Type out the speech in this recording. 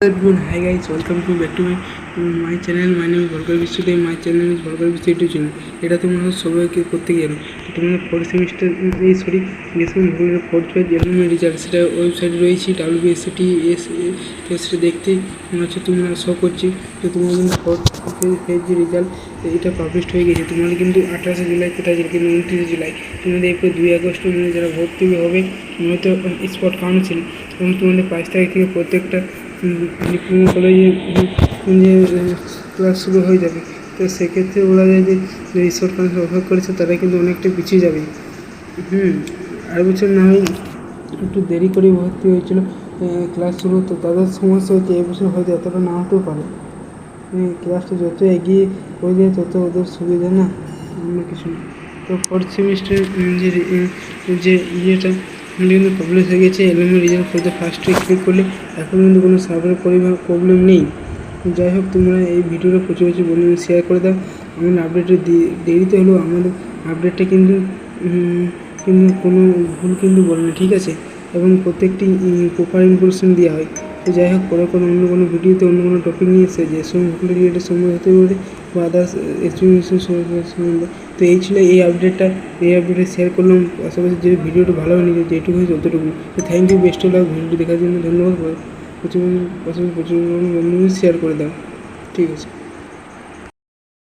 Everyone, hi guys, welcome to back to my channel. My name is Bholkar Bishu. My channel is Bholkar Bishu YouTube channel. এটা তোমরা সবাইকে করতে গেলে তোমরা fourth semester গ্রীষ্ম ভূগোলের ফোর্থ পেজ এলএমএ রেজাল্ট সেটা ওয়েবসাইটে রয়েছে WBSCTS দেখতে হচ্ছে তোমরা শো করছি তো তোমার কিন্তু ফোর্থ পেজ যে রেজাল্ট এটা পাবলিশ হয়ে গেছে। তোমাদের কিন্তু 28 জুলাই কোথায় ছিল কিন্তু 29 জুলাই তোমাদের এরপর 2 আগস্ট মানে যারা ভর্তি হবে হয়তো স্পট কাউন্সিল এবং তোমাদের 5 তারিখ থেকে প্রত্যেকটা ডিপ্লোমা কলেজে যে ক্লাস শুরু হয়ে যাবে। তো সেক্ষেত্রে বলা যায় যে রিসোর্ট কাউন্সিল অফার করেছে তারা কিন্তু অনেকটা পিছিয়ে যাবে। আর বছর না হয় একটু দেরি করে ভর্তি হয়েছিল ক্লাস শুরু, তো তাদের সমস্যা হচ্ছে এবছর হয়তো এতটা না হতেও পারে। ক্লাসটা যত এগিয়ে হয়ে যায় তত ওদের সুবিধা, না অন্য কিছু না। তো ফোর্থ সেমিস্টার যে ইয়েটা কিন্তু পাবলিশ হয়ে গেছে। এলএমএ রেজাল্ট করতে ফার্স্টে ক্লিক করলে এখন কিন্তু কোনো সার্ভার প্রবলেম নেই। যাই হোক, তোমরা এই ভিডিওটা প্রচুর বন্ধুদের শেয়ার করে দাও। আমাদের আপডেটটা দেরিতে হলেও আমাদের আপডেটটা কিন্তু কোনো ভুল কিন্তু বলে না, ঠিক আছে, এবং প্রত্যেকটি প্রপার ইনফরমেশন দেওয়া হয়। তো যাই হোক, পরে অন্য কোনো ভিডিওতে অন্য কোনো টপিক নিয়ে এসে যে ভুল রিলেটেড সময় হতে পারে বা আদার্স এক্সপ্লেনেশন সম্বন্ধে। তো এই ছিল এই আপডেটটা শেয়ার করলাম। পাশাপাশি যে ভিডিওটা ভালো হয়নি যেটুকু হয় ততটুকু। তো thank you, best of luck. ভিডিওটি দেখার জন্য ধন্যবাদ। প্রচুর বন্ধু শেয়ার করে দাও, ঠিক আছে।